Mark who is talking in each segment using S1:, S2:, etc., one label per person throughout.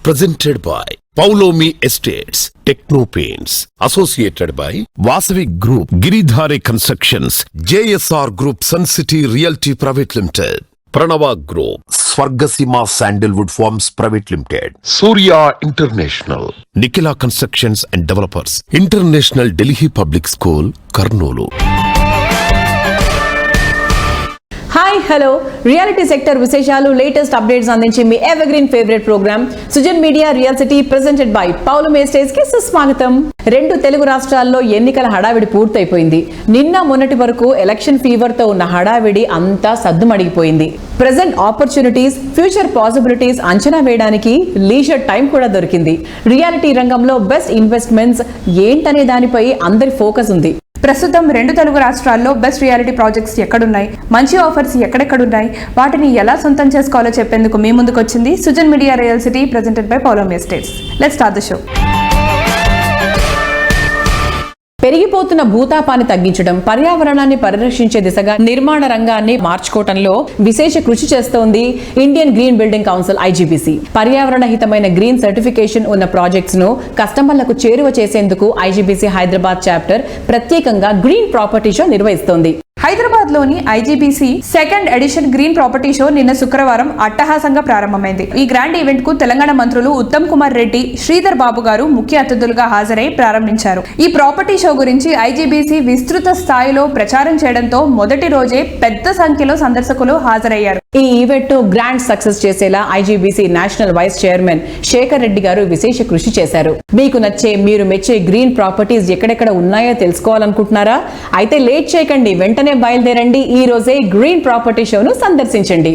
S1: Presented by Paulomi Estates, Techno Paints, associated by Vasavi Group, Giridhare Constructions, JSR Group, Sun City Realty Private Limited, Pranava Group, Swargasima Sandalwood Farms Private Limited, Surya International, Nikila Constructions and Developers, International Delhi Public School, Karnoolu.
S2: Hi hello reality sector విశేషాలు latest updates అందించే మీ evergreen favourite programme Sujan media real city presented by Paulomi estates కి సుస్వాగతం. 2 తెలుగు రాష్ట్రాల్లో ఎన్నికల హడావిడి పూర్తయిపోయింది. నిన్న మొన్నటి వరకు ఎలక్షన్ ఫీవర్ తో ఉన్న హడావిడి అంతా సద్దుమడిగిపోయింది. ప్రెజెంట్ ఆపర్చునిటీస్, ఫ్యూచర్ పాసిబిలిటీస్ అంచనా వేయడానికి లీజర్ టైం కూడా దొరికింది. రియాలిటీ రంగంలో బెస్ట్ ఇన్వెస్ట్మెంట్స్ ఏంటనే దానిపై అందరి ఫోకస్ ఉంది.
S3: ప్రస్తుతం 2 తెలుగు రాష్ట్రాల్లో బెస్ట్ రియాలిటీ ప్రాజెక్ట్స్ ఎక్కడున్నాయి, మంచి ఆఫర్స్ ఎక్కడెక్కడున్నాయి, వాటిని ఎలా సొంతం చేసుకోవాలో చెప్పేందుకు మీ ముందుకు వచ్చింది Sujan media real city presented by Paulomi estates. Let's start the show.
S2: పెరిగిపోతున్న భూతాపాన్ని తగ్గించడం, పర్యావరణాన్ని పరిరక్షించే దిశగా నిర్మాణ రంగాన్ని మార్చుకోవడంలో విశేష కృషి చేస్తోంది Indian green building Council IGBC. పర్యావరణ హితమైన గ్రీన్ సర్టిఫికేషన్ ఉన్న ప్రాజెక్ట్స్ ను కస్టమర్లకు చేరువ చేసేందుకు ఐజీబీసీ హైదరాబాద్ చాప్టర్ ప్రత్యేకంగా గ్రీన్ ప్రాపర్టీ షో నిర్వహిస్తోంది.
S3: హైదరాబాద్ లోని IGBC 2nd edition green property show నిన్న శుక్రవారం అట్టహాసంగా ప్రారంభమైంది. ఈ గ్రాండ్ ఈవెంట్ కు తెలంగాణ మంత్రులు ఉత్తమ్ కుమార్ రెడ్డి, శ్రీధర్ బాబు గారు ముఖ్య అతిథులుగా హాజరై ప్రారంభించారు. ఈ ప్రాపర్టీ షో గురించి ఐజీబీసీ విస్తృత స్థాయిలో ప్రచారం చేయడంతో మొదటి రోజే పెద్ద సంఖ్యలో సందర్శకులు హాజరయ్యారు.
S2: ఈ ఈవెంట్ ను గ్రాండ్ సక్సెస్ చేసేలా IGBC national vice chairman Shekhar Reddy గారు విశేష కృషి చేశారు. మీకు నచ్చే, మీరు మెచ్చే గ్రీన్ ప్రాపర్టీస్ ఎక్కడెక్కడ ఉన్నాయో తెలుసుకోవాలనుకుంటున్నారా? అయితే లేట్ చేయకండి, వెంటనే బయలుదేరండి. ఈ రోజే గ్రీన్ ప్రాపర్టీ షోను సందర్శించండి.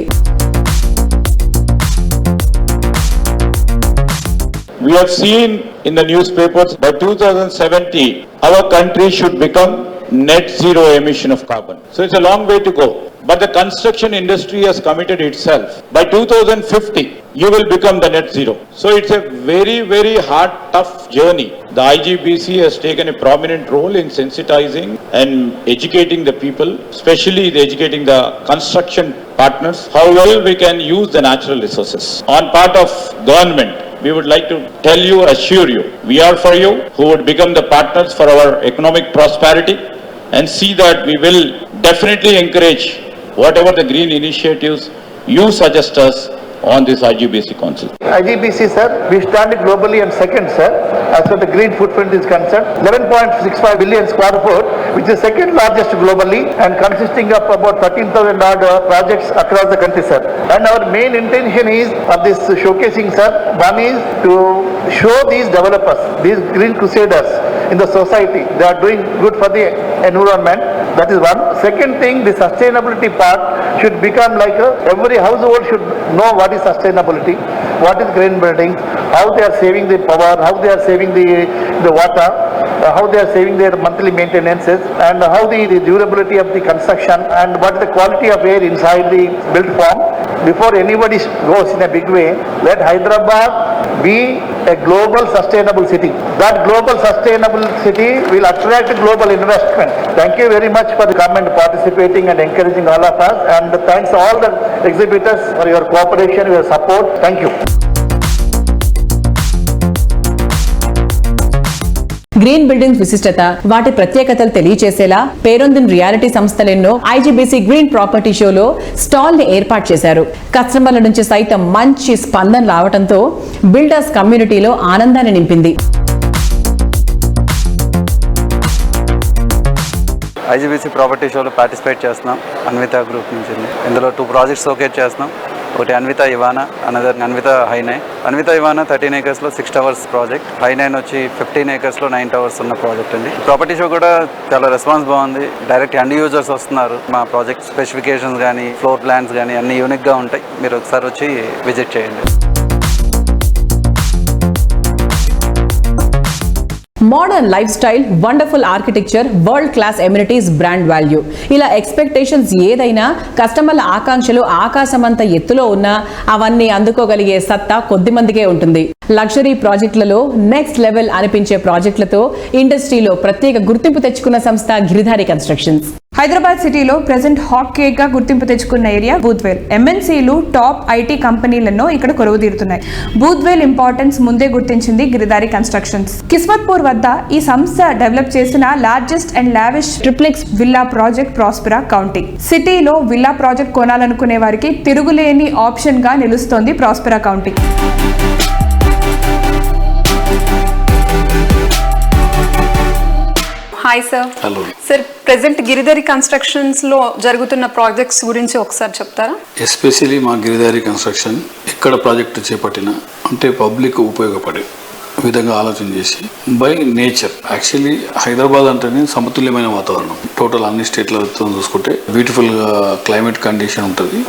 S4: We have seen in the newspapers by 2070 our country should become net zero emission of carbon. So it's a long way to go. But the construction industry has committed itself. By 2050, you will become the net zero. So it's a very, very hard, tough journey. The IGBC has taken a prominent role in sensitizing and educating the people, especially educating the construction partners, how well we can use the natural resources. On part of government, we would like to tell you, assure you, we are for you, who would become the partners for our economic prosperity, and see that we will definitely encourage whatever the green initiatives you suggest us on this IGBC Council.
S5: IGBC, sir, we stand globally and second, sir, as far as the green footprint is concerned. 11.65 billion square foot, which is second largest globally and consisting of about 13,000 odd projects across the country, sir. And our main intention is of this showcasing, sir, one is to show these developers, these green crusaders in the society, they are doing good for the environment. That is one. Second thing, the sustainability part should become like every household should know what is sustainability, what is green building, how they are saving the power, how they are saving the water, how they are saving their monthly maintenances, and how the durability of the construction, and what is the quality of air inside the built form. Before anybody goes in a big way, let Hyderabad be a global sustainable city. That global sustainable city will attract global investment. Thank you very much for the comment, participating and encouraging all of us, and thanks to all the exhibitors for your cooperation, your support. Thank you.
S2: Green buildings విశిష్టత, వాటి ప్రత్యేకతలు తెలియచేసేలా పేరొందిన reality సంస్థలెన్నో IGBC green property షోలో stall ని ఏర్పాటు చేశారు. కస్టమర్ల నుంచి సైతం మంచి స్పందన రావడంతో బిల్డర్స్ కమ్యూనిటీలో ఆనందాన్ని నింపింది.
S6: ఐజీబీసీ ప్రాపర్టీ షోలో పార్టిసిపేట్ చేస్తున్నాం అన్విత గ్రూప్ నుంచి. ఇందులో 2 ప్రాజెక్ట్స్ షోకేస్ చేస్తున్నాం. ఒకటి అన్విత ఇవానా, అనదర్ అన్విత హైనై. అన్విత ఇవానా 13 acres లో 6 towers ప్రాజెక్ట్, హైనైన్ వచ్చి 15 acres లో 9 towers ఉన్న ప్రాజెక్ట్ అండి. ప్రాపర్టీ షో కూడా చాలా రెస్పాన్స్ బాగుంది. డైరెక్ట్ ఎండ్ యూజర్స్ వస్తున్నారు. మా ప్రాజెక్ట్ స్పెసిఫికేషన్స్ కానీ, ఫ్లోర్ ప్లాన్స్ కానీ అన్ని యూనిక్గా ఉంటాయి. మీరు ఒకసారి వచ్చి విజిట్ చేయండి.
S2: Modern life style, wonderful architecture, world class amenities, brand value, ఇలా ఎక్స్పెక్టేషన్స్ ఏదైనా, కస్టమర్ల ఆకాంక్షలు ఆకాశమంత ఎత్తులో ఉన్నా అవన్నీ అందుకోగలిగే సత్తా కొద్ది మందికే ఉంటుంది. లగ్జరీ ప్రాజెక్టులలో నెక్స్ట్ లెవెల్ అనిపించే ప్రాజెక్టులతో ఇండస్ట్రీలో ప్రత్యేక గుర్తింపు తెచ్చుకున్న సంస్థ గిరిధారి కన్స్ట్రక్షన్స్.
S3: హైదరాబాద్ సిటీలో ప్రెసెంట్ హాట్ కేక్ గా గుర్తింపు తెచ్చుకున్న ఏరియా బూత్వేల్. ఎంఎన్సీలు, టాప్ ఐటీ కంపెనీలను ఇక్కడ కొలువుదీరుతున్నాయి. బూత్వేల్ ఇంపార్టెన్స్ ముందే గుర్తించింది గిరిదారి కన్స్ట్రక్షన్స్. కిస్మత్పూర్ వద్ద ఈ సంస్థ డెవలప్ చేసిన largest and lavish triplex villa project Prospera county. సిటీలో విల్లా ప్రాజెక్ట్ కొనాలనుకునే వారికి తిరుగులేని ఆప్షన్ గా నిలుస్తోంది Prospera county.
S7: Hi sir.
S8: Hello
S7: sir, present Giridhari constructions లో జరుగుతున్న ప్రాజెక్ట్స్ గురించి ఒకసారి చెప్తారా?
S8: ఎస్పెషలీ మా గిరిదారి కన్స్ట్రక్షన్ ఎక్కడ ప్రాజెక్టు చేపట్టినా అంటే పబ్లిక్ ఉపయోగపడే విధంగా ఆలోచన చేసి బై నేచర్. యాక్చువల్లీ హైదరాబాద్ అంటేనే సమతుల్యమైన వాతావరణం. టోటల్ అన్ని స్టేట్లతో చూసుకుంటే బ్యూటిఫుల్గా క్లైమేట్ కండిషన్ ఉంటుంది.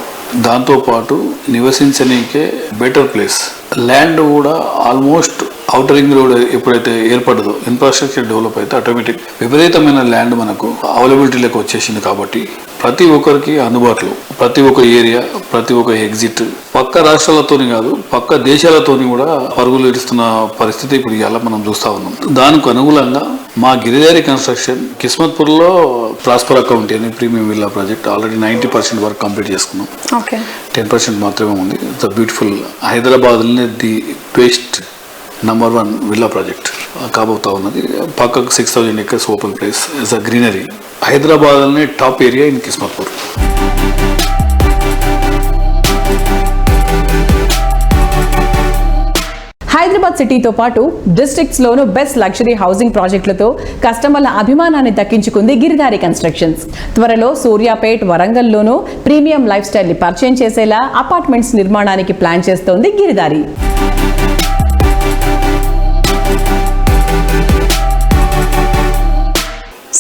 S8: దాంతోపాటు నివసించనీకే బెటర్ ప్లేస్. ల్యాండ్ కూడా ఆల్మోస్ట్ ఔటర్ రింగ్ రోడ్ ఎప్పుడైతే ఏర్పడదో, ఇన్ఫ్రాస్ట్రక్చర్ డెవలప్ అయితే ఆటోమేటిక్ విపరీతమైన ల్యాండ్ మనకు అవైలబిలిటీలోకి వచ్చేసింది. కాబట్టి ప్రతి ఒక్కరికి అందుబాటులో, ప్రతి ఒక్క ఏరియా, ప్రతి ఒక్క ఎగ్జిట్ పక్క రాష్ట్రాలతోని కాదు పక్క దేశాలతోని కూడా పరుగులు ఇస్తున్న పరిస్థితి ఇప్పుడు ఇవాళ మనం చూస్తూ ఉన్నాం. దానికి అనుగుణంగా మా గిరిదారి కన్స్ట్రక్షన్ కిస్మత్పూర్లో ప్రాస్పెరా కౌంటీ అనే ప్రీమియం విల్లా ప్రాజెక్ట్ ఆల్రెడీ 90% వరకు కంప్లీట్ చేసుకున్నాం. 10% మాత్రమే ఉంది. It's beautiful. హైదరాబాద్లోనే the best number 1 villa project కాబోతా ఉన్నది. పక్కకు 6000 acres open place is a greenery. హైదరాబాద్లోనే టాప్ ఏరియా ఇన్ కిస్మత్పూర్.
S2: హైదరాబాద్ సిటీతో పాటు డిస్ట్రిక్ట్స్ లోను బెస్ట్ లగ్జరీ హౌసింగ్ ప్రాజెక్టులతో కస్టమర్ల అభిమానాన్ని దక్కించుకుంది గిరిదారి కన్స్ట్రక్షన్స్. త్వరలో సూర్యాపేట్, వరంగల్లోనూ ప్రీమియం లైఫ్ స్టైల్ ని పరిచయం చేసేలా అపార్ట్మెంట్స్ నిర్మాణానికి ప్లాన్ చేస్తోంది గిరిదారి.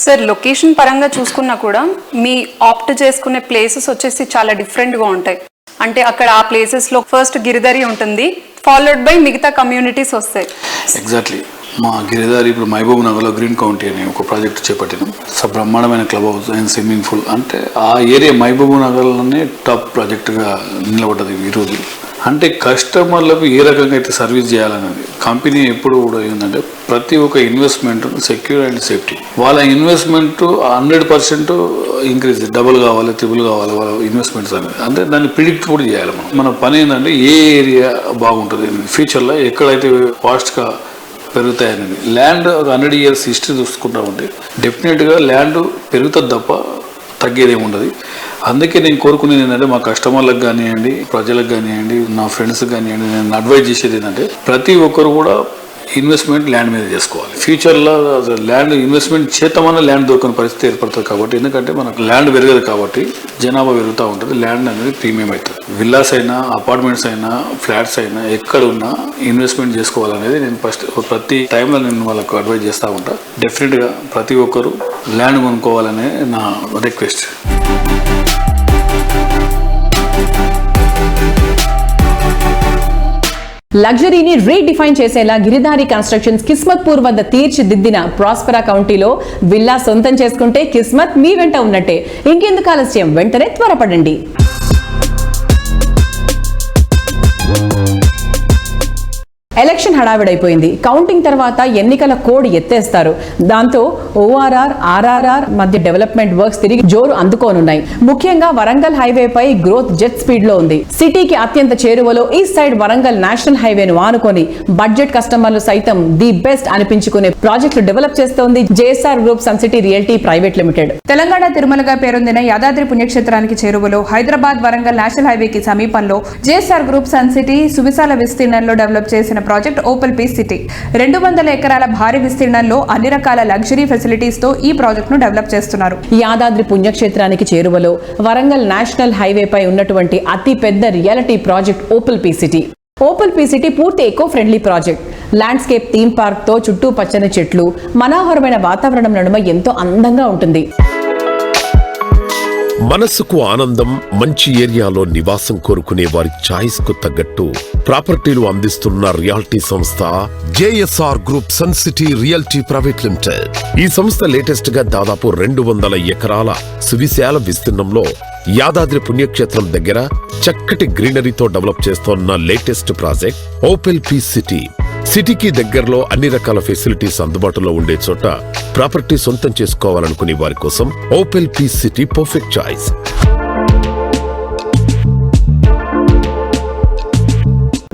S7: సార్, లొకేషన్ పరంగా చూసుకున్నా కూడా మీ ఆప్ట్ చేసుకునే ప్లేసెస్ వచ్చేసి చాలా డిఫరెంట్గా ఉంటాయి. అంటే అక్కడ ఆ ప్లేసెస్లో ఫస్ట్ గిరిదారి ఉంటుంది, ఫాలోడ్ బై మిగతా కమ్యూనిటీస్ వస్తాయి.
S8: ఎగ్జాక్ట్లీ. మా గిరిదారి ఇప్పుడు మహబూబ్ నగర్లో గ్రీన్ కౌంటీ అనే ఒక ప్రాజెక్ట్ చేపట్టినాం. బ్రహ్మాండమైన club house and swimming pool. అంటే ఆ ఏరియా మహబూబ్ నగర్లోనే టాప్ ప్రాజెక్టుగా నిలబడ్డది ఈరోజు. అంటే కస్టమర్లకు ఏ రకంగా అయితే సర్వీస్ చేయాలనేది కంపెనీ ఎప్పుడు కూడా ఏంటంటే ప్రతి ఒక్క ఇన్వెస్ట్మెంట్ సెక్యూర్ అండ్ సేఫ్టీ. వాళ్ళ ఇన్వెస్ట్మెంట్ 100% ఇంక్రీజ్, డబుల్ కావాలి, ట్రిపుల్ కావాలి వాళ్ళ ఇన్వెస్ట్మెంట్స్ అనేది. అంటే దాన్ని ప్రిడిక్ట్ కూడా చేయాలి. మన పని ఏంటంటే ఏ ఏరియా బాగుంటుంది ఫ్యూచర్లో, ఎక్కడైతే ఫాస్ట్గా పెరుగుతాయనేది. ల్యాండ్ 100 years హిస్టరీ చూసుకుంటా ఉంటే డెఫినెట్గా ల్యాండ్ పెరుగుతుంది తప్ప తగ్గేదేమి ఉండదు. అందుకే నేను కోరుకునేది ఏంటంటే మా కస్టమర్లకు కానివ్వండి, ప్రజలకు కానివ్వండి, నా ఫ్రెండ్స్కి కానివ్వండి, నేను అడ్వైజ్ చేసేది ఏంటంటే ప్రతి ఒక్కరు కూడా ఇన్వెస్ట్మెంట్ ల్యాండ్ మీద చేసుకోవాలి. ఫ్యూచర్లో ల్యాండ్ ఇన్వెస్ట్మెంట్ చేద్దామన్నా ల్యాండ్ దొరకని పరిస్థితి ఏర్పడుతుంది. కాబట్టి ఎందుకంటే మనకు ల్యాండ్ పెరగదు కాబట్టి జనాభా పెరుగుతూ ఉంటుంది, ల్యాండ్ అనేది ప్రీమియం అవుతుంది. విల్లాస్ అయినా, అపార్ట్మెంట్స్ అయినా, ఫ్లాట్స్ అయినా ఎక్కడ ఉన్నా ఇన్వెస్ట్మెంట్ చేసుకోవాలనేది నేను ఫస్ట్ ప్రతి టైంలో నేను వాళ్ళకు అడ్వైజ్ చేస్తూ ఉంటాను. డెఫినెట్గా ప్రతి ఒక్కరు ల్యాండ్ కొనుక్కోవాలనే నా రిక్వెస్ట్.
S2: లగ్జరీని రీడిఫైన్ చేసేలా గిరిదారి కన్స్ట్రక్షన్స్ కిస్మత్పూర్ వద్ద తీర్చిదిద్దిన ప్రాస్పెరా కౌంటీలో విల్లా సొంతం చేసుకుంటే కిస్మత్ మీ వెంట ఉన్నట్టే. ఇంకెందుకు ఆలస్యం, వెంటనే త్వరపడండి. ఎలక్షన్ హడావిడైపోయింది. కౌంటింగ్ తర్వాత ఎన్నికల కోడ్ ఎత్తేస్తారు. దాంతో ఓఆర్ఆర్, ఆర్ఆర్ఆర్ మధ్య డెవలప్మెంట్ వర్క్స్ తిరిగి జోరు అందుకోనున్నాయి. ముఖ్యంగా వరంగల్ హైవేపై గ్రోత్ జెట్ స్పీడ్ లో ఉంది. సిటీకి అత్యంత చేరువలో ఈస్ట్ సైడ్ వరంగల్ నేషనల్ హైవేను ఆనుకొని బడ్జెట్ కస్టమర్లు సైతం ది బెస్ట్ అనిపించుకునే ప్రాజెక్టులు డెవలప్ చేస్తోంది JSR group Sun City Realty private Limited.
S3: Telangana తిరుమలగా పేరొందిన యాదాద్రి పుణ్యక్షేత్రానికి చేరువలో హైదరాబాద్ వరంగల్ నేషనల్ హైవేకి సమీపంలో జేఎస్ఆర్ గ్రూప్ సన్ సిటీ సువిశాల విస్తీర్ణంలో డెవలప్ చేసిన ప్రాజెక్ట్ ఓపెల్ పీస్ సిటీ. 200 ఎకరాల భారీ విస్తీర్ణంలో అన్ని రకాల లగ్జరీ ఫెసిలిటీస్ తో ఈ ప్రాజెక్ట్ ను డెవలప్ చేస్తున్నారు.
S2: యాదాద్రి పుణ్యక్షేత్రానికి చేరువలో వరంగల్ నేషనల్ హైవేపై ఉన్నటువంటి అతి పెద్ద reality project Opal P City. Opal P City పూర్తి eco friendly project. Landscape theme park తో చుట్టూ పచ్చని చెట్లు, మనోహరమైన వాతావరణం నడుమ ఎంతో అందంగా ఉంటుంది.
S1: మనసుకు ఆనందం, మంచి ఏరియాలో నివాసం కోరుకునే వారి ఛాయిస్ కు తగ్గట్టు ప్రాపర్టీలు అందిస్తున్న రియాలిటీ సంస్థ JSR group Sun City Realty private limited. ఈ సంస్థ లేటెస్ట్ గా దాదాపు 200 ఎకరాల సువిశాల విస్తీర్ణంలో యాదాద్రి పుణ్యక్షేత్రం దగ్గర చక్కటి గ్రీనరీతో డెవలప్ చేస్తోన్న latest project Opel peace city. సిటీకి దగ్గరలో అన్ని రకాల ఫెసిలిటీస్ అందుబాటులో ఉండే చోట ప్రాపర్టీ సొంతం చేసుకోవాలనుకునే వారి కోసం Opel peace city perfect choice.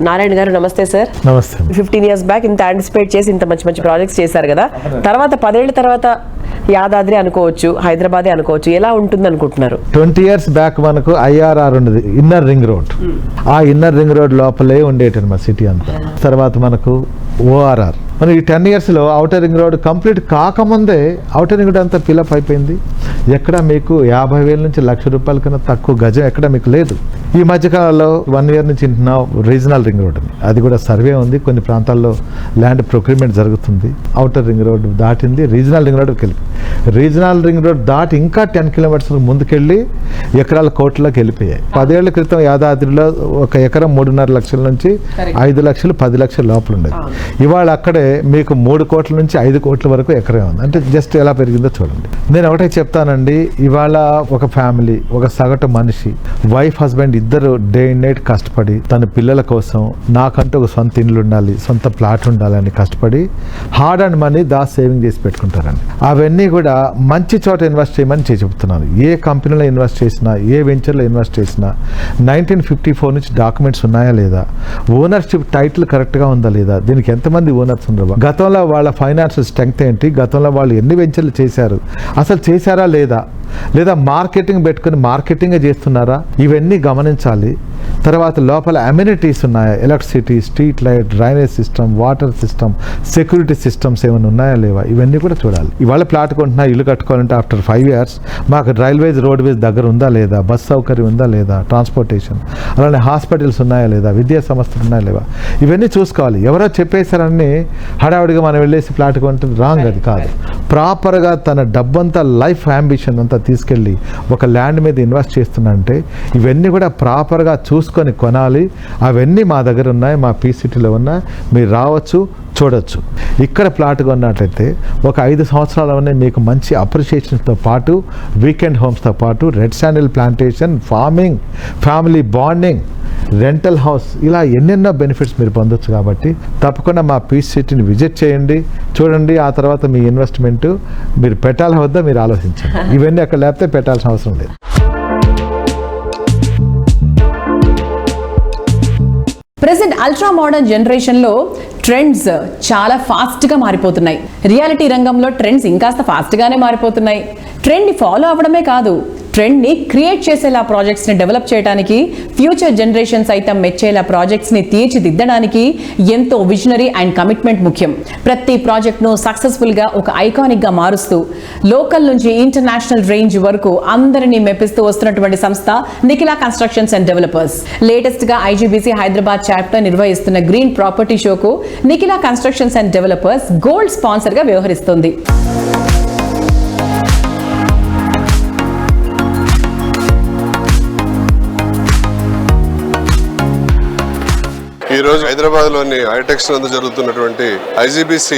S2: Narayana garu నమస్తే సార్.
S9: నమస్తే.
S2: 15 years బ్యాక్ ఇంత యాంటిసిపేట్ చేసి ఇంత మంచి మంచి ప్రాజెక్ట్స్ చేశారు కదా, తర్వాత 10 ఏళ్ల తర్వాత యాదాద్రి అనుకోవచ్చు, హైదరాబాదే అనుకోవచ్చు, ఎలా ఉంటుంది అనుకుంటున్నారు?
S9: 20 years బ్యాక్ మనకు IRR ఉండేది, ఇన్నర్ రింగ్ రోడ్. ఆ ఇన్నర్ రింగ్ రోడ్ లోపలే ఉండేటది మా సిటీ అంతా. తర్వాత మనకు ORR. మనం ఈ 10 years లో అవుటర్ రింగ్ రోడ్ కంప్లీట్ కాకముందే అవుటర్ రింగ్ రోడ్ అంతా ఫిలప్ అయిపోయింది. ఎక్కడ మీకు 50,000 నుంచి ₹1,00,000 కన్నా తక్కువ గజం ఎక్కడ మీకు లేదు. ఈ మధ్యకాలంలో 1 year నుంచి వింటున్నాం రీజనల్ రింగ్ రోడ్ అని. అది కూడా సర్వే ఉంది, కొన్ని ప్రాంతాల్లో ల్యాండ్ ప్రొక్యూర్మెంట్ జరుగుతుంది. అవుటర్ రింగ్ రోడ్ దాటింది, రీజనల్ రింగ్ రోడ్కి వెళ్ళి, రీజనల్ రింగ్ రోడ్ దాటి ఇంకా 10 kilometers ముందుకెళ్ళి ఎకరాల కోట్లకి వెళ్ళిపోయాయి. 10 ఏళ్ల క్రితం యాదాద్రిలో ఒక ఎకరం 3.5 లక్షల నుంచి 5 లక్షలు 10 లక్షల లోపల ఉండేది. ఇవాళ అక్కడే మీకు 3 కోట్ల నుంచి 5 కోట్ల వరకు ఎకరం ఉంది. అంటే జస్ట్ ఎలా పెరిగిందో చూడండి. నేను ఒకటే చెప్తానండి, ఇవాళ ఒక ఫ్యామిలీ, ఒక సగటు మనిషి, వైఫ్ హస్బెండ్ ఇద్దరు డే అండ్ నైట్ కష్టపడి తన పిల్లల కోసం నాకంటూ ఒక సొంత ఇల్లు ఉండాలి, సొంత ప్లాట్ ఉండాలని కష్టపడి హార్డ్ అండ్ మనీ సేవింగ్ చేసి పెట్టుకుంటారండి. అవన్నీ కూడా మంచి చోట ఇన్వెస్ట్ చేయమని చెప్తున్నాను. ఏ కంపెనీలో ఇన్వెస్ట్ చేసినా, ఏ వెంచర్లో ఇన్వెస్ట్ చేసినా 1954 నుంచి డాక్యుమెంట్స్ ఉన్నాయా లేదా, ఓనర్షిప్ టైటిల్ కరెక్ట్గా ఉందా లేదా, దీనికి ఎంతమంది ఓనర్స్ ఉన్నారు, గతంలో వాళ్ళ ఫైనాన్షియల్ స్ట్రెంగ్త్ ఏంటి, గతంలో వాళ్ళు ఎన్ని వెంచర్లు చేశారు, అసలు చేశారా లేదా మార్కెటింగ్ పెట్టుకుని మార్కెటింగ్ చేస్తున్నారా, ఇవన్నీ గమనించాలి. తర్వాత లోపల అమ్యూనిటీస్ ఉన్నాయా, electricity, street light, drainage system, water system, security systems ఏమైనా ఉన్నాయా లేవా, ఇవన్నీ కూడా చూడాలి. ఇవాళ ప్లాట్ కొంటున్నా, ఇల్లు కట్టుకోవాలంటే ఆఫ్టర్ 5 years మాకు రైల్వేస్, రోడ్వేస్ దగ్గర ఉందా లేదా, బస్ సౌకర్యం ఉందా లేదా, ట్రాన్స్పోర్టేషన్, అలానే హాస్పిటల్స్ ఉన్నాయా లేదా, విద్యా సంస్థలు ఉన్నాయా లేవా, ఇవన్నీ చూసుకోవాలి. ఎవరో చెప్పేశారని హడావుడిగా మనం వెళ్ళేసి ప్లాట్ కొంటే రాంగ్, అది కాదు. ప్రాపర్గా తన డబ్బంతా, లైఫ్ అంబిషన్ అంతా తీసుకెళ్ళి ఒక ల్యాండ్ మీద ఇన్వెస్ట్ చేస్తున్నంటే ఇవన్నీ కూడా ప్రాపర్గా చూసుకొని కొనాలి. అవన్నీ మా దగ్గర ఉన్నాయి, మా PCTలో ఉన్నాయి, మీరు రావచ్చు, చూడొచ్చు. ఇక్కడ ప్లాట్ కొన్నట్లయితే ఒక 5 సంవత్సరాలనే మీకు మంచి అప్రిషియేషన్స్తో పాటు, వీకెండ్ హోమ్స్తో పాటు, red sandal plantation, farming, family bonding, rental house, ఇలా ఎన్నెన్నో బెనిఫిట్స్ మీరు పొందొచ్చు. కాబట్టి తప్పకుండా మా PCTని విజిట్ చేయండి, చూడండి. ఆ తర్వాత మీ ఇన్వెస్ట్మెంట్ మీరు పెట్టాలి వద్దా మీరు ఆలోచించండి. ఇవన్నీ అక్కడ లేకపోతే పెట్టాల్సిన అవసరం లేదు.
S2: ప్రెసెంట్ అల్ట్రా మోడర్న్ జనరేషన్లో ట్రెండ్స్ చాలా ఫాస్ట్గా మారిపోతున్నాయి. రియాలిటీ రంగంలో ట్రెండ్స్ ఇంకాస్త ఫాస్ట్గానే మారిపోతున్నాయి. ట్రెండ్ని ఫాలో అవ్వడమే కాదు, ట్రెండ్ని క్రియేట్ చేసేలా ప్రాజెక్ట్స్ని డెవలప్ చేయడానికి, ఫ్యూచర్ జనరేషన్ సైతం మెచ్చేలా ప్రాజెక్ట్స్ని తీర్చిదిద్దడానికి ఎంతో విజనరీ అండ్ కమిట్మెంట్ ముఖ్యం. ప్రతి ప్రాజెక్ట్ను సక్సెస్ఫుల్గా ఒక ఐకానిక్గా మారుస్తూ లోకల్ నుంచి ఇంటర్నేషనల్ రేంజ్ వరకు అందరినీ మెప్పిస్తూ వస్తున్నటువంటి సంస్థ నిఖిలా కన్స్ట్రక్షన్స్ అండ్ డెవలపర్స్. లేటెస్ట్గా IGBC హైదరాబాద్ చాప్టర్ నిర్వహిస్తున్న గ్రీన్ ప్రాపర్టీ షోకు Nikhila constructions and developers gold స్పాన్సర్గా వ్యవహరిస్తుంది.
S10: ఈ రోజు హైదరాబాద్ లోని హైటెక్స్ నందు జరుగుతున్నటువంటి IGBC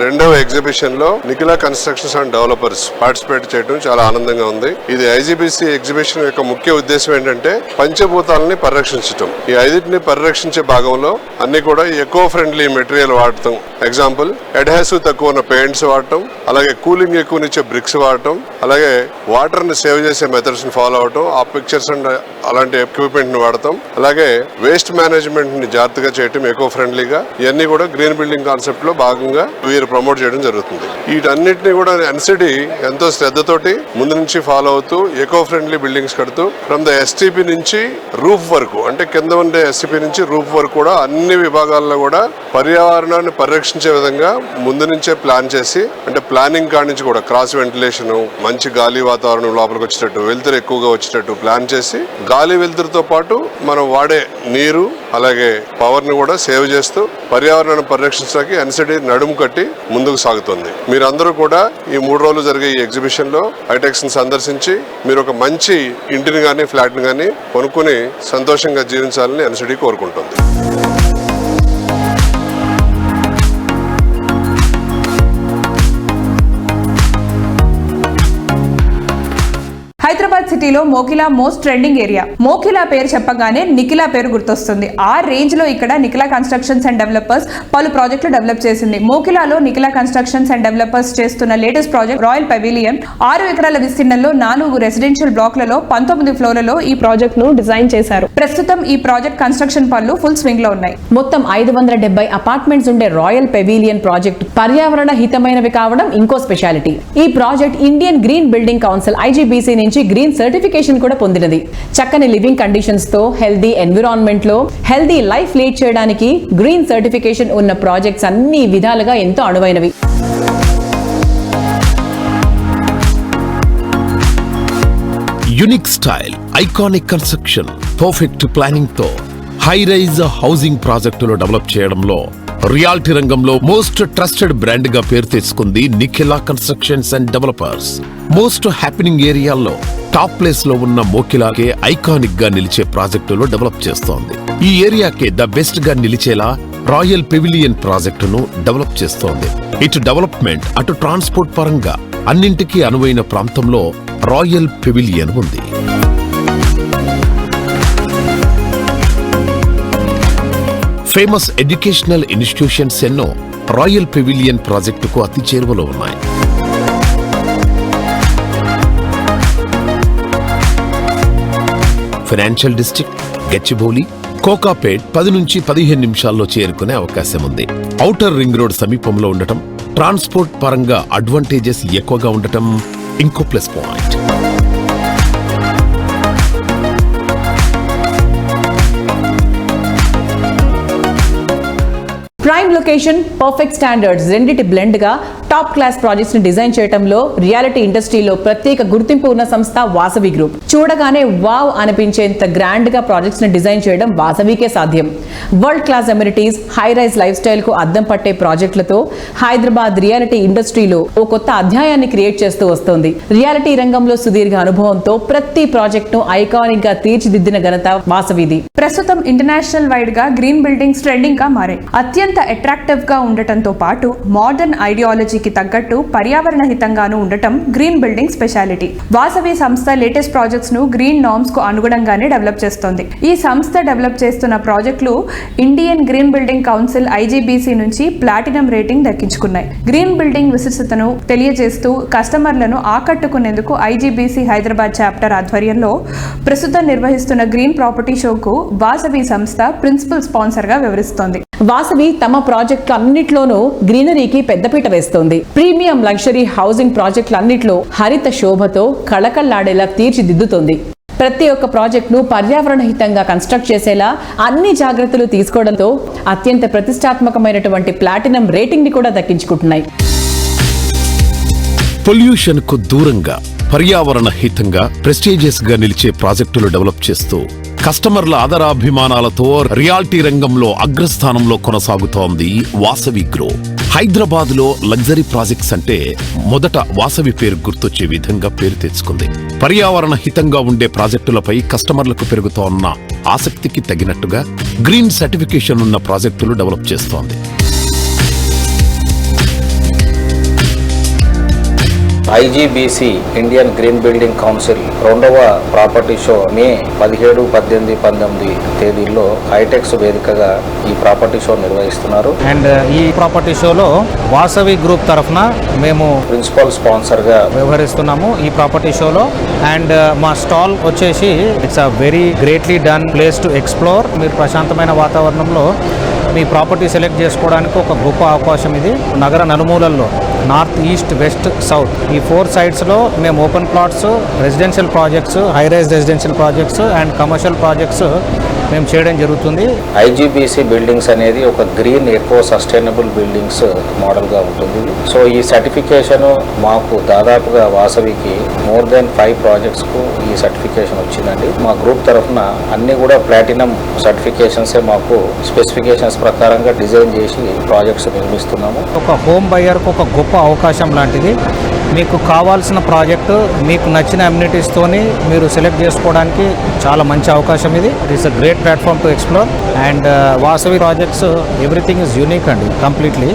S10: 2వ ఎగ్జిబిషన్ లో Nikhila constructions and developers participate చేయడం చాలా ఆనందంగా ఉంది. ఇది IGBC ఎగ్జిబిషన్ యొక్క ముఖ్య ఉద్దేశం ఏంటంటే పంచభూతాలని పరిరక్షించడం. ఈ 5టిని పరిరక్షించే భాగంలో అన్ని కూడా ఎకో ఫ్రెండ్లీ మెటీరియల్ వాడటం. ఎగ్జాంపుల్, అడ్హెసివ్ తక్కువ ఉన్న పెయింట్స్ వాడటం, అలాగే కూలింగ్ ఎక్కువనిచ్చే బ్రిక్స్ వాడటం, అలాగే వాటర్ ని సేవ్ చేసే మెథడ్స్ ని ఫాలో అవటం, ఆ పిక్చర్స్ అండ్ అలాంటి ఎక్విప్మెంట్ ని వాడటం, అలాగే వేస్ట్ మేనేజ్మెంట్ ని జాగ్రత్తగా చేయటం, ఎకో ఫ్రెండ్లీగా. ఇవన్నీ కూడా గ్రీన్ బిల్డింగ్ కాన్సెప్ట్ లో భాగంగా వీరు ప్రమోట్ చేయడం జరుగుతుంది. వీటన్నిటిని కూడా NCD ఎంతో శ్రద్ధతోటి ముందు నుంచి ఫాలో అవుతూ ఎకో ఫ్రెండ్లీ బిల్డింగ్స్ కడుతూ ఫ్రమ్ ద STP నుంచి రూఫ్ వరకు, అంటే కింద ఉండే STP నుంచి రూఫ్ వరకు కూడా అన్ని విభాగాల్లో కూడా పర్యావరణాన్ని పరిరక్షించే విధంగా ముందు నుంచే ప్లాన్ చేసి, అంటే ప్లానింగ్ కాడి నుంచి కూడా క్రాస్ వెంటిలేషన్, మంచి గాలి వాతావరణం లోపలికి వచ్చేటట్టు, వెలుతురు ఎక్కువగా వచ్చేటట్టు ప్లాన్ చేసి, గాలి వెలుతురుతో పాటు మనం వాడే నీరు అలాగే పవర్ ని కూడా సేవ్ చేస్తూ పర్యావరణాన్ని పరిరక్షించడానికి NCD నడుము కట్టి ముందుకు సాగుతుంది. మీరందరూ కూడా ఈ 3 రోజులు జరిగే ఈ ఎగ్జిబిషన్ లో హైటెక్స్ ని సందర్శించి మీరు ఒక మంచి ఇంటిని గానీ ఫ్లాట్ ని గానీ కొనుక్కుని సంతోషంగా జీవించాలని NCD కోరుకుంటుంది.
S3: హైదరాబాద్ సిటీ సిటీలో Mokila most trending area. Mokila పేరు చెప్పగానే నిఖిలా పేరు గుర్తొస్తుంది. ఆ రేంజ్ లో ఇక్కడ నిఖిలా కన్స్ట్రక్షన్స్ అండ్ డెవలపర్స్ పలు ప్రాజెక్టులు డెవలప్ చేసింది. మోకిలాలో నిఖిలా కన్స్ట్రక్షన్స్ అండ్ డెవలపర్స్ చేస్తున్న లేటెస్ట్ ప్రాజెక్ట్ రాయల్ పెవిలియన్ 6 ఎకరాల విస్తీర్ణంలో 4 రెసిడెన్షియల్ బ్లాక్లలో 19 ఫ్లోర్లలో ఈ ప్రాజెక్ట్ ను డిజైన్ చేశారు. ప్రస్తుతం ఈ ప్రాజెక్ట్ కన్స్ట్రక్షన్ పనులు ఫుల్ స్వింగ్ లో ఉన్నాయి.
S2: మొత్తం 570 అపార్ట్మెంట్స్ ఉండే రాయల్ పెవిలియన్ ప్రాజెక్ట్ పర్యావరణ హితమైనవి కావడం ఇంకో స్పెషాలిటీ. ఈ project Indian green building council IGBC నుంచి గ్రీన్ సర్టిఫికేషన్ కూడా పొందినది. చక్కని లివింగ్ కండిషన్స్ తో హెల్దీ ఎన్విరాన్మెంట్ లో హెల్దీ లైఫ్ లీడ్ చేయడానికి గ్రీన్ సర్టిఫికేషన్ ఉన్న ప్రాజెక్ట్స్ అన్ని విధాలుగా ఎంతో అనువైనవి.
S1: Unique style, iconic construction, perfect planning తో హై రైజ్ హౌసింగ్ ప్రాజెక్టులు డెవలప్ చేయడంలో రియాలిటీ రంగంలో మోస్ట్ ట్రస్టెడ్ బ్రాండ్ గా పేరు తెచ్చుకుంది Nikhila constructions and developers. Most happening ఏరియాల్లో టాప్ ప్లేస్ లో ఉన్న మోకిలాకే ఐకానిక్ గా నిలిచే ప్రాజెక్టులు డెవలప్ చేస్తోంది. ఈ ఏరియాకే ద బెస్ట్ గా నిలిచేలా రాయల్ పెవిలియన్ ప్రాజెక్టును డెవలప్ చేస్తోంది. ఇటు డెవలప్మెంట్ అటు ట్రాన్స్పోర్ట్ పరంగా అన్నింటికీ అనువైన ప్రాంతంలో రాయల్ పెవిలియన్ ఉంది. ఫేమస్ ఎడ్యుకేషనల్ ఇన్స్టిట్యూషన్స్ ఎన్నో రాయల్ పెవిలియన్ ప్రాజెక్టుకు అతి చేరువలో ఉన్నాయి. ఫైనాన్షియల్ డిస్ట్రిక్ట్, గచ్చిబౌలి, కోకాపేట్ 10 నుంచి 15 నిమిషాల్లో చేరుకునే అవకాశం ఉంది. ఔటర్ రింగ్ రోడ్ సమీపంలో ఉండటం, ట్రాన్స్పోర్ట్ పరంగా అడ్వాంటేజెస్ ఎక్కువగా ఉండటం ఇంకో plus point.
S2: Prime location, perfect standards రెండిటి బ్లెండ్ గా టాప్ క్లాస్ ప్రాజెక్ట్స్ ని డిజైన్ చేయడంలో రియాలిటీ ఇండస్ట్రీలో ప్రత్యేక గుర్తింపు ఉన్న సంస్థ వాసవి గ్రూప్. చూడగానే వావ్ అనిపించేంత గ్రాండ్ గా ప్రాజెక్ట్స్ ని డిజైన్ చేయడం వాసవికే సాధ్యం. World class amenities, high rise lifestyle కు అద్దం పట్టే ప్రాజెక్టులతో హైదరాబాద్ రియాలిటీ ఇండస్ట్రీలో ఓ కొత్త అధ్యాయాన్ని క్రియేట్ చేస్తూ వస్తోంది. రియాలిటీ రంగంలో సుదీర్ఘ అనుభవంతో ప్రతి ప్రాజెక్ట్ ను ఐకానిక్ గా తీర్చిదిద్దిన ఘనత వాసవిది.
S3: ప్రస్తుతం ఇంటర్నేషనల్ వైడ్ గా గ్రీన్ బిల్డింగ్స్ ట్రెండింగ్ గా మారాయి. అత్యంత అట్రాక్టివ్ గా ఉండటంతో పాటు మోడర్న్ ఐడియాలజీకి తగ్గట్టు పర్యావరణ హితంగాను ఉండటం గ్రీన్ బిల్డింగ్ స్పెషాలిటీ. వాసవి సంస్థ లేటెస్ట్ ప్రాజెక్ట్స్ ను గ్రీన్ నార్మ్స్ కు అనుగుణంగానే డెవలప్ చేస్తోంది. ఈ సంస్థ డెవలప్ చేస్తున్న ప్రాజెక్టులు Indian green building council IGBC నుంచి ప్లాటినం రేటింగ్ దక్కించుకున్నాయి. గ్రీన్ బిల్డింగ్ విశిష్టతను తెలియజేస్తూ కస్టమర్లను ఆకట్టుకునేందుకు IGBC హైదరాబాద్ చాప్టర్ ఆధ్వర్యంలో ప్రస్తుతం నిర్వహిస్తున్న గ్రీన్ ప్రాపర్టీ షోకు వాసవి సంస్థ ప్రిన్సిపల్ స్పాన్సర్ గా వ్యవహరిస్తోంది.
S2: వాసవి తమ ప్రాజెక్టులు అన్నిట్లోనూ గ్రీనరీకి పెద్దపీట వేస్తోంది. ప్రీమియం లగ్జరీ హౌసింగ్ ప్రాజెక్టులన్నిట్లో హరిత శోభతో కళకళ్లాడేలా తీర్చిదిద్దుతోంది. ప్రతి ఒక్క ప్రాజెక్టును పర్యావరణ హితంగా కన్స్ట్రక్ట్ చేసేలా అన్ని జాగ్రత్తలు తీసుకోవడంతో అత్యంత ప్రతిష్టాత్మకమైనటువంటి ప్లాటినం రేటింగ్ ని కూడా దక్కించుకుంటున్నాయి.
S1: పొల్యూషన్ కు దూరంగా పర్యావరణ హితంగా ప్రెస్టీజియస్ గా నిలిచే ప్రాజెక్టులు డెవలప్ చేస్తూ కస్టమర్ల ఆదరాభిమానాలతో రియాలిటీ రంగంలో అగ్రస్థానంలో కొనసాగుతోంది వాసవి గ్రూప్. హైదరాబాద్ లో లగ్జరీ ప్రాజెక్ట్స్ అంటే మొదట వాసవి పేరు గుర్తొచ్చే విధంగా పేరు తెచ్చుకుంది. పర్యావరణ హితంగా ఉండే ప్రాజెక్టులపై కస్టమర్లకు పెరుగుతోన్న ఆసక్తికి తగినట్టుగా గ్రీన్ సర్టిఫికేషన్ ఉన్న ప్రాజెక్టులు డెవలప్ చేస్తోంది.
S11: IGBC Indian green building council 2వ ప్రాపర్టీ షో మే 17, 18, 19 తేదీల్లో హైటెక్స్ వేదికగా ఈ ప్రాపర్టీ షో నిర్వహిస్తున్నారు.
S12: అండ్ ఈ ప్రాపర్టీ షోలో వాసవి గ్రూప్ తరఫున మేము
S11: ప్రిన్సిపల్ స్పాన్సర్ గా
S12: వ్యవహరిస్తున్నాము ఈ ప్రాపర్టీ షోలో. అండ్ మా స్టాల్ వచ్చేసి it's a very greatly done plays to explore. మీరు ప్రశాంతమైన వాతావరణంలో మీ ప్రాపర్టీ సెలెక్ట్ చేసుకోవడానికి ఒక గొప్ప అవకాశం ఇది. నగర నలుమూలల్లో నార్త్, ఈస్ట్, వెస్ట్, సౌత్ ఈ 4 సైడ్స్లో మేము open plots, residential projects, high rise residential projects and commercial projects మేము చేయడం జరుగుతుంది.
S11: IGBC బిల్డింగ్స్ అనేది ఒక గ్రీన్ ఎకో సస్టైనబుల్ బిల్డింగ్స్ మోడల్గా ఉంటుంది. సో ఈ సర్టిఫికేషన్ మాకు దాదాపుగా వాసవికి మోర్ దెన్ 5 ప్రాజెక్ట్స్కు ఈ సర్టిఫికేషన్ వచ్చిందండి. మా గ్రూప్ తరఫున అన్ని కూడా ప్లాటినం సర్టిఫికేషన్సే మాకు స్పెసిఫికేషన్స్ ప్రకారంగా డిజైన్ చేసి ప్రాజెక్ట్స్ నిర్మిస్తున్నాము.
S12: ఒక హోమ్ బయర్కు ఒక గొప్ప అవకాశం లాంటిది. మీకు కావాల్సిన ప్రాజెక్టు మీకు నచ్చిన అమ్యూనిటీస్తోని మీరు సెలెక్ట్ చేసుకోవడానికి చాలా మంచి అవకాశం ఇది. It is a great platform to explore. And Vasavi projects everything is unique అండి, completely.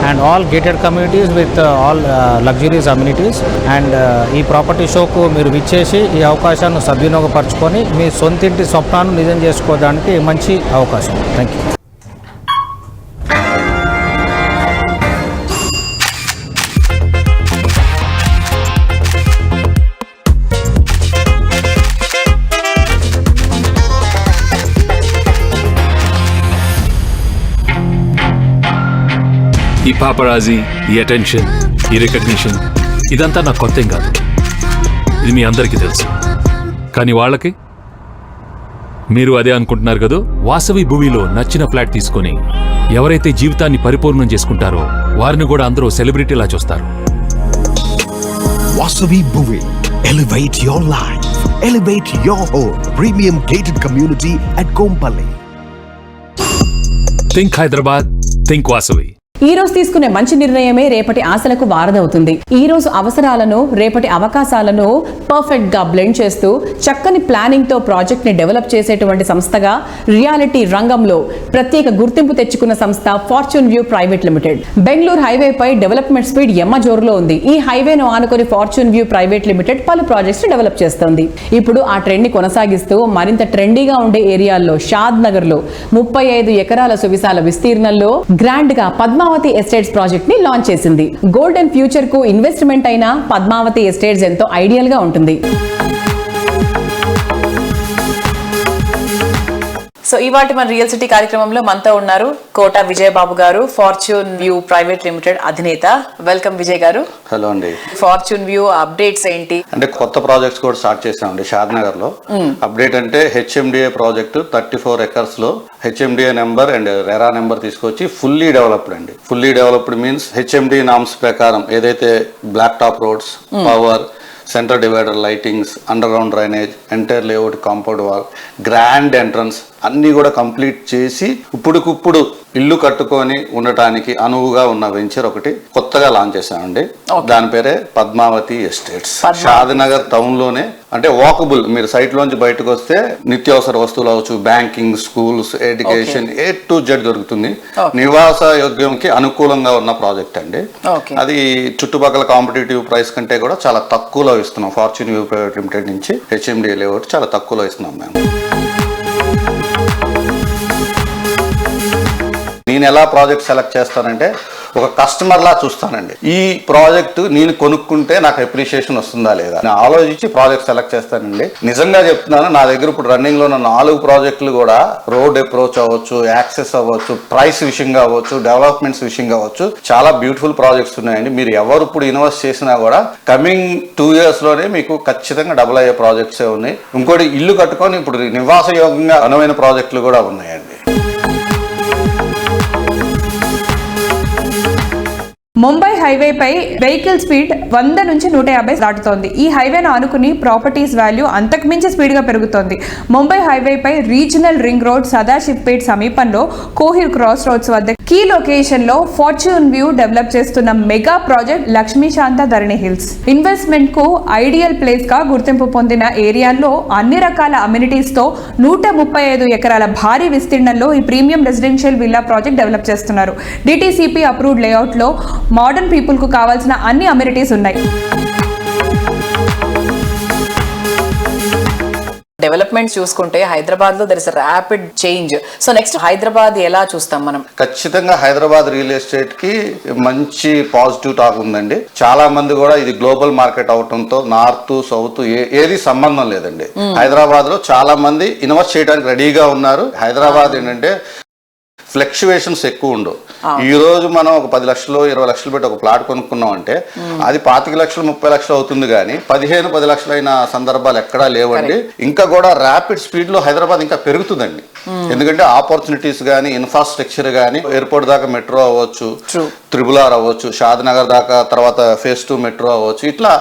S12: And all gated communities with all luxuries amenities. And ఈ ప్రాపర్టీ షోకు మీరు విచ్చేసి ఈ అవకాశాన్ని సద్వినియోగపరచుకొని మీ సొంతింటి స్వప్నాన్ని నిజం చేసుకోవడానికి మంచి అవకాశం. Thank you.
S13: ఈ పాపరాజీ, ఈ అటెన్షన్, ఈ రికగ్నిషన్ ఇదంతా నాకు కొత్తేం కాదు. ఇది మీ అందరికీ తెలుసు. కానీ వాళ్ళకి మీరు అదే అనుకుంటున్నారు కదా. వాసవి భూమిలో నచ్చిన ఫ్లాట్ తీసుకొని ఎవరైతే జీవితాన్ని పరిపూర్ణం చేసుకుంటారో వారిని కూడా అందరూ సెలబ్రిటీలా చూస్తారు.
S14: వాసవి భూమి, elevate your life, elevate your home. Premium gated community at Kompally.
S13: Think Hyderabad, think Vasavi.
S2: ఈ రోజు తీసుకునే మంచి నిర్ణయమే రేపటి ఆశలకు వారదవుతుంది. ఈ రోజు అవసరాలను, రేపటి అవకాశాలను పర్ఫెక్ట్ గా బ్లెండ్ చేస్తూ చక్కని ప్లానింగ్ తో ప్రాజెక్ట్ ని డెవలప్ చేసేటువంటి సంస్థగా రియాలిటీ రంగంలో ప్రత్యేక గుర్తింపు తెచ్చుకున్న సంస్థ Fortune View private limited. Bengaluru హైవేపై డెవలప్మెంట్ స్పీడ్ ఎమ్మ జోరులో ఉంది. ఈ హైవేను ఆనుకొని ఫార్చ్యూన్ వ్యూ ప్రైవేట్ లిమిటెడ్ పలు ప్రాజెక్ట్స్ డెవలప్ చేస్తోంది. ఇప్పుడు ఆ ట్రెండ్ ని కొనసాగిస్తూ మరింత ట్రెండీగా ఉండే ఏరియాల్లో షాద్ నగర్ లో 35 ఎకరాల సువిశాల విస్తీర్ణంలో గ్రాండ్ గా పద్మావతి ఎస్టేట్స్ ప్రాజెక్ట్ ని లాంచ్ చేసింది. గోల్డెన్ ఫ్యూచర్ కు ఇన్వెస్ట్మెంట్ అయిన పద్మావతి ఎస్టేట్స్ ఎంతో ఐడియల్ గా ఉంటుంది. సో ఇవాటి మన రియల్ సిటీ కార్యక్రమంలో మనతో ఉన్నారు కోట విజయబాబు గారు, ఫార్చ్యూన్ వ్యూ ప్రైవేట్ లిమిటెడ్ అధినేత. వెల్కమ్ విజయ్ గారు.
S6: హలో అండి.
S2: ఫార్చ్యూన్ వ్యూ అప్డేట్స్ ఏంటి?
S6: అంటే కొత్త ప్రాజెక్ట్స్ కూడా స్టార్ట్ చేసామండి షాద్ నగర్ లో. అప్డేట్ అంటే హెచ్ఎండిఏ ప్రాజెక్టు 34 ఎకర్స్ లో HMDA number and RERA number తీసుకొచ్చి ఫుల్లీ డెవలప్డ్ అండి. Fully developed means HMD norms ప్రకారం ఏదైతే black top roads, power, centre divider lightings, underground drainage, entire layout, compound wall, grand entrance అన్నీ కూడా complete చేసి ఇప్పుడుకిప్పుడు ఇల్లు కట్టుకొని ఉండటానికి అనువుగా ఉన్న వెంచర్ ఒకటి కొత్తగా లాంచ్ చేశామండి. దాని పేరే పద్మావతి ఎస్టేట్స్. షాద్ నగర్ టౌన్ లోనే, అంటే వాకబుల్, మీరు సైట్ లోంచి బయటకు వస్తే నిత్యావసర వస్తువులు అవచ్చు, banking, schools, education A to Z దొరుకుతుంది. నివాస యోగ్యంకి అనుకూలంగా ఉన్న ప్రాజెక్ట్ అండి. అది చుట్టుపక్కల కాంపిటేటివ్ ప్రైస్ కంటే కూడా చాలా తక్కువలో ఇస్తున్నాం. ఫార్చ్యూన్ వ్యూ ప్రైవేట్ లిమిటెడ్ నుంచి హెచ్ఎండిఏ లేఅవుట్ చాలా తక్కువలో ఇస్తున్నాం మేము. నేను ఎలా ప్రాజెక్ట్ సెలెక్ట్ చేస్తానంటే ఒక కస్టమర్ లా చూస్తానండి. ఈ ప్రాజెక్ట్ నేను కొనుక్కుంటే నాకు అప్రిషియేషన్ వస్తుందా లేదా నేను ఆలోచించి ప్రాజెక్ట్ సెలెక్ట్ చేస్తానండి. నిజంగా చెప్తున్నాను, నా దగ్గర ఇప్పుడు రన్నింగ్ లో ఉన్న 4 ప్రాజెక్టులు కూడా రోడ్ అప్రోచ్ అవ్వచ్చు, యాక్సెస్ అవ్వచ్చు, ప్రైస్ విషయంగా అవ్వచ్చు, డెవలప్మెంట్స్ విషయంగా అవ్వచ్చు, చాలా బ్యూటిఫుల్ ప్రాజెక్ట్స్ ఉన్నాయండి. మీరు ఎవరు ఇప్పుడు ఇన్వెస్ట్ చేసినా కూడా కమింగ్ 2 years లోనే మీకు ఖచ్చితంగా డబుల్ అయ్యే ప్రాజెక్ట్సే ఉన్నాయి. ఇంకోటి ఇల్లు కట్టుకొని ఇప్పుడు నివాస యోగంగా అనువైన ప్రాజెక్టులు కూడా ఉన్నాయండి.
S3: ముంబై హైవేపై వెహికల్ స్పీడ్ 100 నుంచి 150 దాటుతోంది. ఈ హైవేను ఆనుకుని ప్రాపర్టీస్ వాల్యూ అంతకుమించి స్పీడ్గా పెరుగుతోంది. Mumbai హైవేపై regional ring road Sadashivpet సమీపంలో కోహిర్ క్రాస్ రోడ్స్ వద్ద కీ లొకేషన్లో ఫార్చ్యూన్ వ్యూ డెవలప్ చేస్తున్న మెగా ప్రాజెక్ట్ లక్ష్మీశాంత ధరణి హిల్స్. ఇన్వెస్ట్మెంట్ కు ఐడియల్ ప్లేస్ గా గుర్తింపు పొందిన ఏరియాల్లో అన్ని రకాల అమ్యూనిటీస్ తో 135 ఎకరాల భారీ విస్తీర్ణంలో ఈ premium residential villa project develop చేస్తున్నారు. డిటిసిపి అప్రూవ్డ్ లేఅవుట్ లో మోడర్న్ పీపుల్ కు కావాల్సిన అన్ని అమ్యూనిటీస్ ఉన్నాయి.
S2: డెవలప్మెంట్ చూసుకుంటే హైదరాబాద్ లో there is rapid change. So next Hyderabad ఎలా చూస్తాం మనం?
S6: ఖచ్చితంగా హైదరాబాద్ రియల్ ఎస్టేట్ కి మంచి పాజిటివ్ టాక్ ఉందండి. చాలా మంది కూడా ఇది గ్లోబల్ మార్కెట్ అవటంతో నార్త్ సౌత్ ఏది సంబంధం లేదండి. హైదరాబాద్ లో చాలా మంది ఇన్వెస్ట్ చేయడానికి రెడీగా ఉన్నారు. హైదరాబాద్ ఏంటంటే ఫ్లక్చువేషన్స్ ఎక్కువ ఉండవు. ఈ రోజు మనం ఒక 10 లక్షలు 20 లక్షలు పెట్టి ఒక ప్లాట్ కొనుక్కున్నాం అంటే అది 25 లక్షలు 30 లక్షలు అవుతుంది, కానీ 15-10 లక్షలు అయిన సందర్భాలు ఎక్కడా లేవండి. ఇంకా కూడా ర్యాపిడ్ స్పీడ్ లో హైదరాబాద్ ఇంకా పెరుగుతుందండి. ఎందుకంటే ఆపర్చునిటీస్ కానీ, ఇన్ఫ్రాస్ట్రక్చర్ కానీ, ఎయిర్పోర్ట్ దాకా మెట్రో అవ్వచ్చు, త్రిబుల్ ఆర్ అవ్వచ్చు, షాద్ నగర్ దాకా తర్వాత phase 2 మెట్రో అవ్వచ్చు, ఇట్లా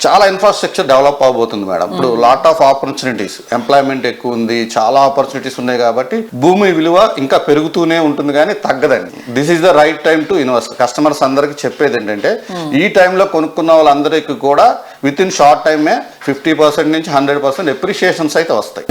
S6: చాలా ఇన్ఫ్రాస్ట్రక్చర్ డెవలప్ అవబోతుంది మేడం. ఇప్పుడు లాట్ ఆఫ్ ఆపర్చునిటీస్, ఎంప్లాయ్మెంట్ ఎక్కువ ఉంది, చాలా ఆపర్చునిటీస్ ఉన్నాయి కాబట్టి భూమి విలువ ఇంకా పెరుగుతూనే ఉంటుంది కానీ తగ్గదండి. This is the right time to invest. Customers అందరికి చెప్పేది ఏంటంటే ఈ టైంలో కొనుక్కున్న వాళ్ళందరికీ కూడా విత్ ఇన్ షార్ట్ టైమే 50% నుంచి 100% అప్రిషియేషన్స్ అయితే వస్తాయి.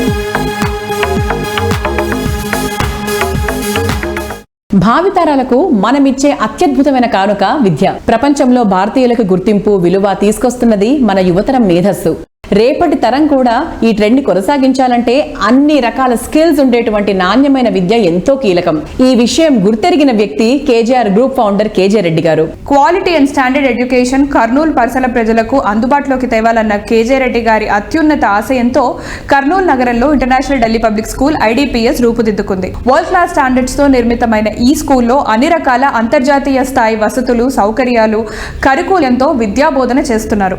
S2: భావితరాలకు మనమిచ్చే అత్యద్భుతమైన కానుక విద్య. ప్రపంచంలో భారతీయులకు గుర్తింపు, విలువ తీసుకొస్తున్నది మన యువతరం మేధస్సు. రేపటి తరం కూడా ఈ ట్రెండ్ ని కొనసాగించాలంటే అన్ని రకాల స్కిల్స్ ఉండేటువంటి నాణ్యమైన విద్య ఎంతో కీలకం. ఈ విషయం గుర్తెరిగిన వ్యక్తి KGR group founder KJ Reddy గారు.
S3: Quality and standard education Kurnool పరిసర ప్రజలకు అందుబాటులోకి తేవాలన్న కేజే రెడ్డి గారి అత్యున్నత ఆశయంతో కర్నూలు నగరంలో international Delhi public school IDPS రూపుదిద్దుకుంది. వరల్డ్ క్లాస్ స్టాండర్డ్స్ తో నిర్మితమైన ఈ స్కూల్లో అన్ని రకాల అంతర్జాతీయ స్థాయి వసతులు, సౌకర్యాలు, కరికులంతో విద్యాబోధన చేస్తున్నారు.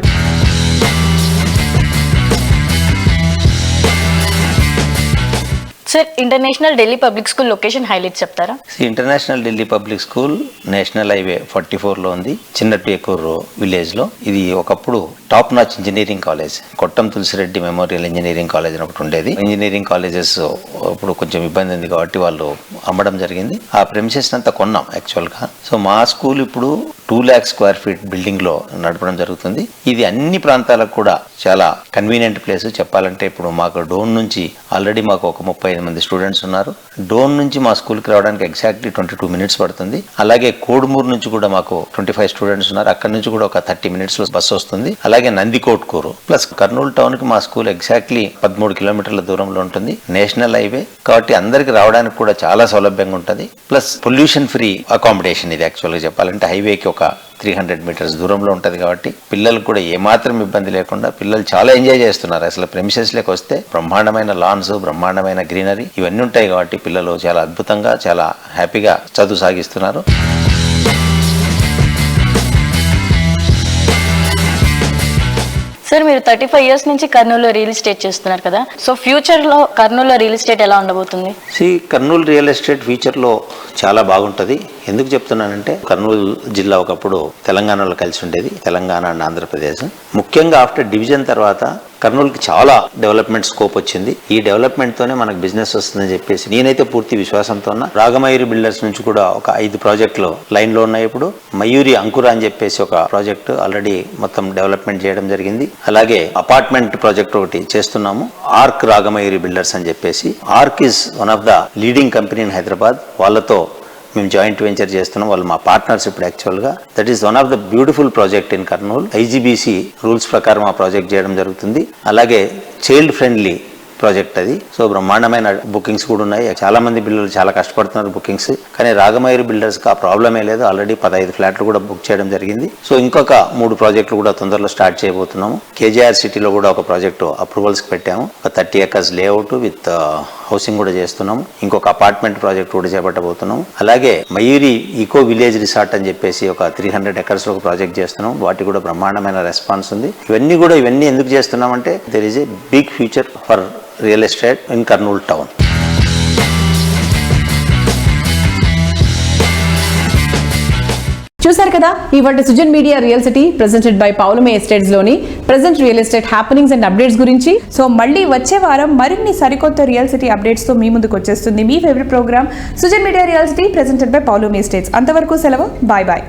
S15: Sir, international Delhi public school location highlights చెప్తారా?
S11: International Delhi public school national highway 44లో ఉంది, చిన్న టేకూరు విలేజ్లో. ఇది ఒకప్పుడు టాప్ నాచ్ ఇంజనీరింగ్ కాలేజ్, కొట్టం తులసిరెడ్డి మెమోరియల్ ఇంజనీరింగ్ కాలేజ్ అని ఒకటి ఉండేది. ఇంజనీరింగ్ కాలేజెస్ ఇప్పుడు కొంచెం ఇబ్బంది ఉంది కాబట్టి వాళ్ళు అమ్మడం జరిగింది. ఆ ప్రెమిసెస్ అంతా కొన్నాం యాక్చువల్గా. సో మా స్కూల్ ఇప్పుడు 2 lakh square feet బిల్డింగ్ లో నడపడం జరుగుతుంది. ఇది అన్ని ప్రాంతాలకు కూడా చాలా కన్వీనియంట్ ప్లేస్. చెప్పాలంటే ఇప్పుడు మాకు డోన్ నుంచి ఆల్రెడీ మాకు ఒక 35 మంది స్టూడెంట్స్ ఉన్నారు. డోన్ నుంచి మా స్కూల్కి రావడానికి ఎగ్జాక్ట్లీ 22 minutes పడుతుంది. అలాగే కోడుమూరు నుంచి కూడా మాకు 25 స్టూడెంట్స్ ఉన్నారు. అక్కడ నుంచి కూడా ఒక 30 minutes లో బస్సు వస్తుంది. అలాగే నందికోట్కూరు ప్లస్ కర్నూలు టౌన్ కి మా స్కూల్ ఎగ్జాక్ట్లీ 13 kilometers దూరంలో ఉంటుంది. నేషనల్ హైవే కాబట్టి అందరికి రావడానికి కూడా చాలా సౌలభ్యంగా ఉంటుంది. Plus pollution free accommodation. ఇది యాక్చువల్గా చెప్పాలంటే హైవేకి ఒక 300 meters దూరంలో ఉంటుంది కాబట్టి పిల్లలకు కూడా ఏమాత్రం ఇబ్బంది లేకుండా పిల్లలు చాలా ఎంజాయ్ చేస్తున్నారు. అసలు ప్రెమిసెస్ లేక వస్తే బ్రహ్మాండమైన లాన్స్, బ్రహ్మాండమైన గ్రీనరీ ఇవన్నీ ఉంటాయి కాబట్టి పిల్లలు చాలా అద్భుతంగా, చాలా హ్యాపీగా చదువు సాగిస్తున్నారు.
S15: సార్, మీరు 35 years నుంచి కర్నూలులో రియల్ ఎస్టేట్ చేస్తున్నారు కదా, సో ఫ్యూచర్ లో కర్నూలులో రియల్ ఎస్టేట్ ఎలా ఉండబోతుంది?
S11: కర్నూలు రియల్ ఎస్టేట్ ఫ్యూచర్ లో చాలా బాగుంటుంది. ఎందుకు చెప్తున్నానంటే కర్నూలు జిల్లా ఒకప్పుడు తెలంగాణలో కలిసి ఉండేది, తెలంగాణ అండ్ ఆంధ్రప్రదేశ్. ముఖ్యంగా ఆఫ్టర్ డివిజన్ తర్వాత కర్నూలుకి చాలా డెవలప్మెంట్ స్కోప్ వచ్చింది. ఈ డెవలప్మెంట్ తోనే మనకు బిజినెస్ వస్తుందని చెప్పేసి నేనైతే పూర్తి విశ్వాసంతో ఉన్నా. రాగమయూరి బిల్డర్స్ నుంచి కూడా ఒక 5 ప్రాజెక్టులు లైన్ లో ఉన్నాయి. ఇప్పుడు మయూరి అంకుర అని చెప్పేసి ఒక ప్రాజెక్ట్ ఆల్రెడీ మొత్తం డెవలప్మెంట్ చేయడం జరిగింది. అలాగే అపార్ట్మెంట్ ప్రాజెక్ట్ ఒకటి చేస్తున్నాము, ఆర్క్ రాగమయూరి బిల్డర్స్ అని చెప్పేసి. Arc is one of the leading company in Hyderabad. వాళ్ళతో మేము జాయింట్ వెంచర్ చేస్తున్నాం. వాళ్ళు మా పార్ట్నర్స్ ఇప్పుడు యాక్చువల్గా. That is one of the beautiful project in Kurnool. IGBC rules ప్రకారం ఆ ప్రాజెక్ట్ చేయడం జరుగుతుంది. అలాగే చైల్డ్ ఫ్రెండ్లీ ప్రాజెక్ట్ అది. సో బ్రహ్మాండమైన బుకింగ్స్ కూడా ఉన్నాయి. చాలా మంది బిల్డర్లు చాలా కష్టపడుతున్నారు బుకింగ్స్, కానీ రాగమయూరి బిల్డర్స్ కి ఆ ప్రాబ్లమే లేదు. ఆల్రెడీ 15 ఫ్లాట్లు కూడా బుక్ చేయడం జరిగింది. సో ఇంకొక 3 ప్రాజెక్టులు కూడా తొందరలో స్టార్ట్ చేయబోతున్నాము. KJR సిటీలో కూడా ఒక ప్రాజెక్టు అప్రూవల్స్ పెట్టాము. ఒక 30 acres లేఅవుట్ విత్ హౌసింగ్ కూడా చేస్తున్నాము. ఇంకొక అపార్ట్మెంట్ ప్రాజెక్ట్ కూడా చేపట్టబోతున్నాము. అలాగే మయూరి ఈకో విలేజ్ రిసార్ట్ అని చెప్పేసి ఒక 300 acres లో ఒక ప్రాజెక్ట్ చేస్తున్నాం. వాటికి కూడా బ్రహ్మాండమైన రెస్పాన్స్ ఉంది. ఇవన్నీ ఎందుకు చేస్తున్నామంటే there is a big future for real estate in Kurnool town.
S2: చూశారు కదా ఇవాళ Sujan media real city presented by Paulami estates లోని present real estate happenings and updates గురించి.
S3: సో మళ్ళీ వచ్చే వారం మరిన్ని సరికొత్త రియల్ సిటీ అప్డేట్స్ తో మీ ముందుకు వచ్చేస్తుంది మీ favourite programme Sujan media real city presented by Paulami estates. అంతవరకు సెలవు, బాయ్ బాయ్.